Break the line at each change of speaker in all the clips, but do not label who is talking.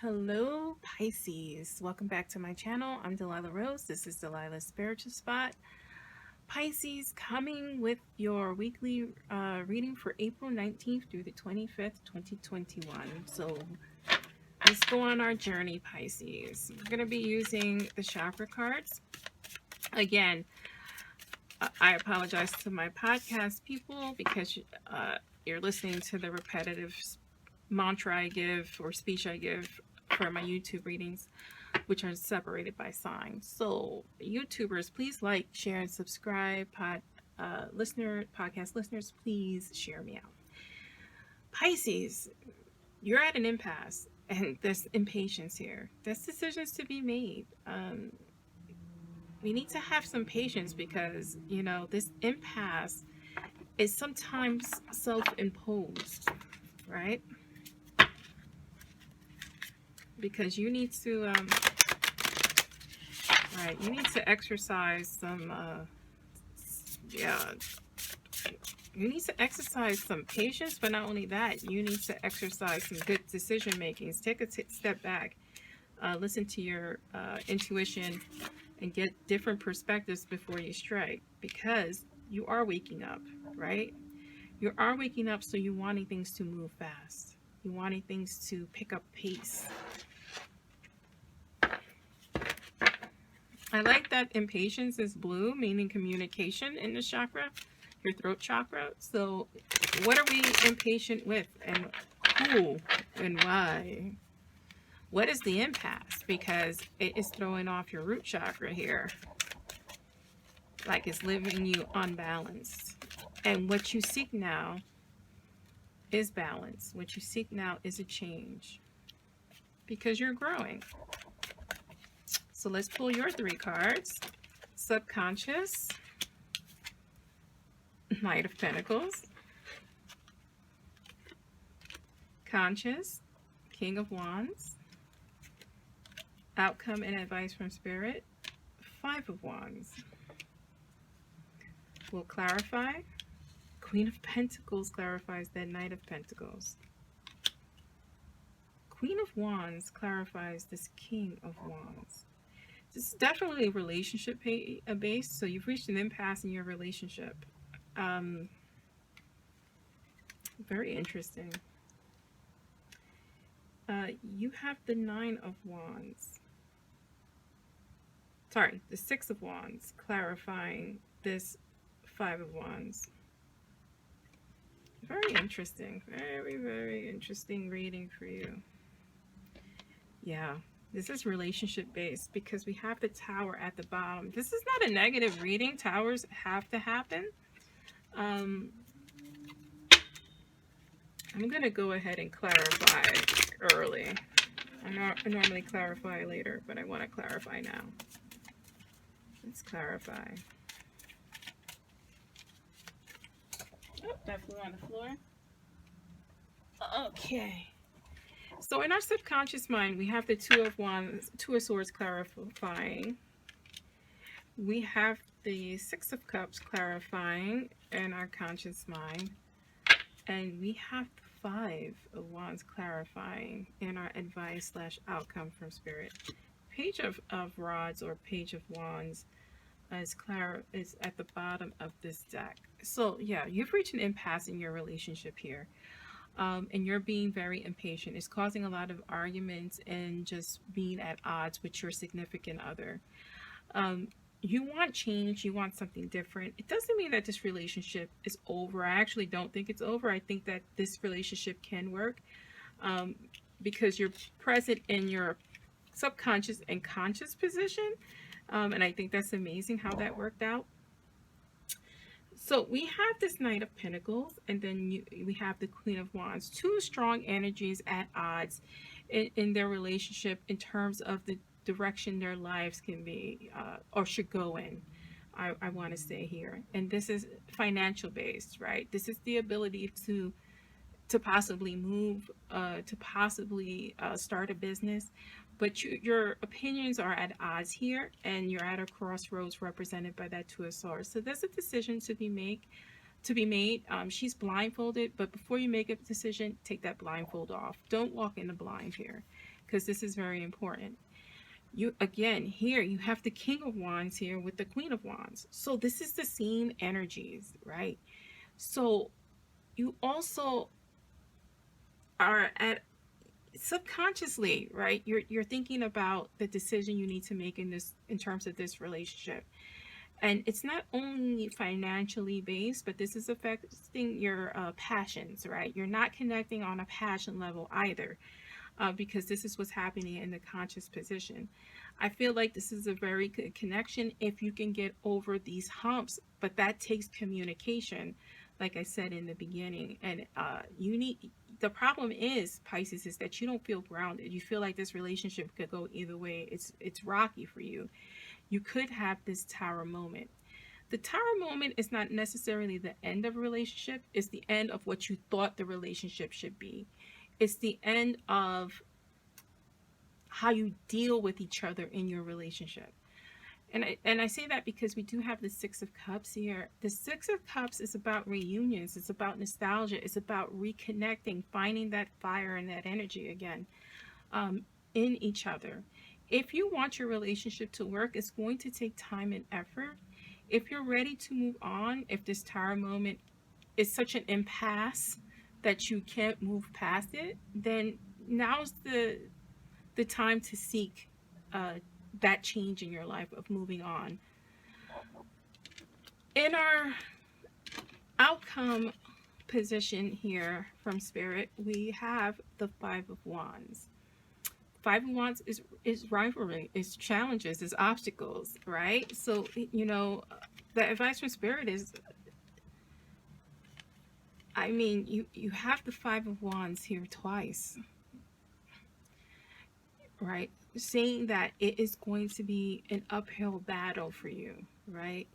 Hello Pisces, welcome back to my channel. I'm Delilah Rose. This is Delilahs Spiritual Spot. Pisces, coming with your weekly reading for April 19th through the 25th, 2021. So let's go on our journey, Pisces. We're going to be using the chakra cards. Again, I apologize to my podcast people because you're listening to the repetitive mantra I give or speech I give for my YouTube readings, which are separated by signs. So YouTubers, please like, share, and subscribe. Podcast listeners, please share me out. Pisces, you're at an impasse and there's impatience here. There's decisions to be made. We need to have some patience because, this impasse is sometimes self-imposed, right? Because you need to you need to exercise some you need to exercise some patience, but not only that, you need to exercise some good decision making. Take a step back, listen to your intuition and get different perspectives before you strike, because you are waking up, right? You are waking up, so you're wanting things to move fast. You're wanting things to pick up pace. I like that impatience is blue, meaning communication in the chakra, your throat chakra. So what are we impatient with, and who and why? What is the impasse? Because it is throwing off your root chakra here. Like it's leaving you unbalanced. And what you seek now is balance. What you seek now is a change. Because you're growing. So let's pull your three cards. Subconscious, Knight of Pentacles, Conscious, King of Wands, Outcome and Advice from Spirit, Five of Wands. We'll clarify. Queen of Pentacles clarifies that Knight of Pentacles. Queen of Wands clarifies this King of Wands. This is definitely relationship based, so you've reached an impasse in your relationship. Very interesting. You have the Nine of Wands. Sorry, the Six of Wands, clarifying this Five of Wands. Very interesting. Very, very interesting reading for you. Yeah. This is relationship based because we have the Tower at the bottom. This is not a negative reading. Towers have to happen. I'm going to go ahead and clarify early. I normally clarify later, but I want to clarify now. Let's clarify. Oh, that flew on the floor. Okay. So in our subconscious mind, we have the Two of Wands, Two of Swords clarifying. We have the Six of Cups clarifying in our conscious mind. And we have the Five of Wands clarifying in our advice / outcome from Spirit. Page of Rods or Page of Wands is at the bottom of this deck. So yeah, you've reached an impasse in your relationship here. And you're being very impatient. It's causing a lot of arguments and just being at odds with your significant other. You want change. You want something different. It doesn't mean that this relationship is over. I actually don't think it's over. I think that this relationship can work because you're present in your subconscious and conscious position. And I think that's amazing how that worked out. So we have this Knight of Pentacles, and then we have the Queen of Wands. Two strong energies at odds in their relationship in terms of the direction their lives can be or should go in. I want to say here. And this is financial based, right? This is the ability to possibly move, to possibly start a business. But your opinions are at odds here, and you're at a crossroads represented by that Two of Swords. So there's a decision to be made. She's blindfolded, but before you make a decision, take that blindfold off. Don't walk in the blind here, because this is very important. You, again, here you have the King of Wands here with the Queen of Wands. So this is the same energies, right? So you also are at subconsciously, right? You're thinking about the decision you need to make in this, in terms of this relationship. And it's not only financially based, but this is affecting your passions, right? You're not connecting on a passion level either, because this is what's happening in the conscious position. I feel like this is a very good connection if you can get over these humps, but that takes communication, like I said in the beginning. And you need, the problem is, Pisces, is that you don't feel grounded. You feel like this relationship could go either way. It's rocky for you. You could have this tower moment. The tower moment is not necessarily the end of a relationship. It's the end of what you thought the relationship should be. It's the end of how you deal with each other in your relationship. And I say that because we do have the Six of Cups here. The Six of Cups is about reunions. It's about nostalgia. It's about reconnecting, finding that fire and that energy again in each other. If you want your relationship to work, it's going to take time and effort. If you're ready to move on, if this tower moment is such an impasse that you can't move past it, then now's the time to seek that change in your life of moving on. In our outcome position here from Spirit, we have the Five of Wands. Five of Wands is rivalry, is challenges, is obstacles, right? So, you know, the advice from Spirit is, I mean, you have the Five of Wands here twice, right? Saying that it is going to be an uphill battle for you, right?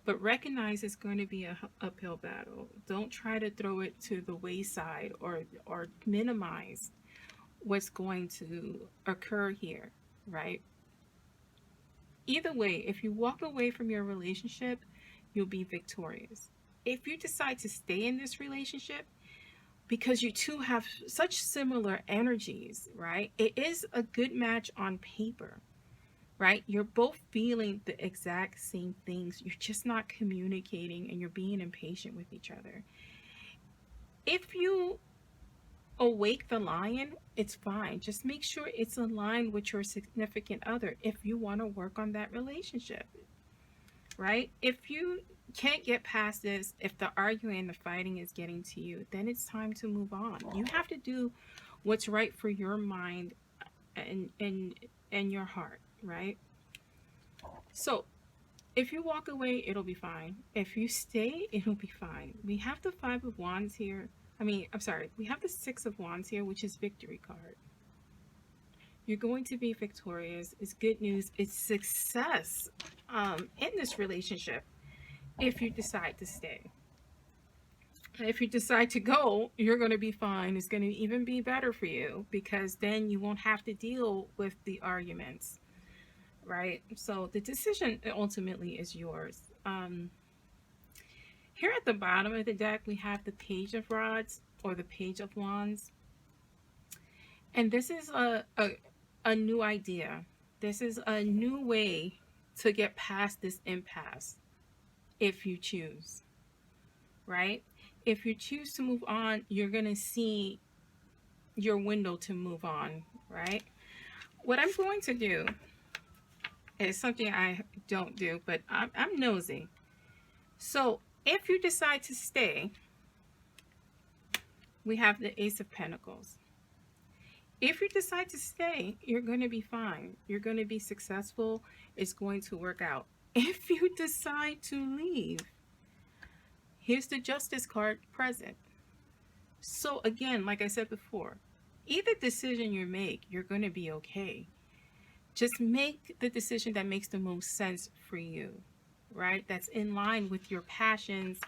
But recognize it's going to be an uphill battle. Don't try to throw it to the wayside or minimize what's going to occur here, right? Either way, if you walk away from your relationship, you'll be victorious. If you decide to stay in this relationship, because you two have such similar energies, right? It is a good match on paper, right? You're both feeling the exact same things. You're just not communicating and you're being impatient with each other. If you awake the lion, it's fine. Just make sure it's aligned with your significant other if you want to work on that relationship, right? If you can't get past this, if the arguing and the fighting is getting to you, then it's time to move on. You have to do what's right for your mind and your heart, right? So if you walk away, it'll be fine. If you stay, it'll be fine. We have the Five of Wands here. We have the Six of Wands here, which is victory card. You're going to be victorious. It's good news. It's success in this relationship if you decide to stay. If you decide to go, you're going to be fine. It's going to even be better for you because then you won't have to deal with the arguments, right? So the decision ultimately is yours. Here at the bottom of the deck, we have the Page of Rods or the Page of Wands. And this is a new idea. This is a new way to get past this impasse if you choose, right? If you choose to move on, you're going to see your window to move on, right? What I'm going to do is something I don't do, but I'm nosy. So if you decide to stay, we have the Ace of Pentacles. If you decide to stay, you're going to be fine. You're going to be successful. It's going to work out. If you decide to leave, here's the Justice card present. So again, like I said before, either decision you make, you're going to be okay. Just make the decision that makes the most sense for you, right? That's in line with your passions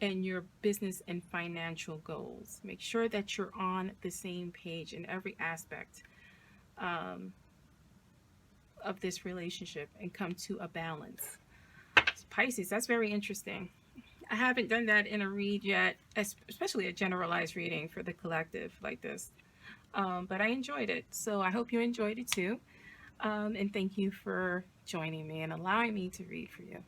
and your business and financial goals. Make sure that you're on the same page in every aspect of this relationship and come to a balance. Pisces, that's very interesting. I haven't done that in a read yet, especially a generalized reading for the collective like this. But I enjoyed it. So I hope you enjoyed it too. And thank you for joining me and allowing me to read for you.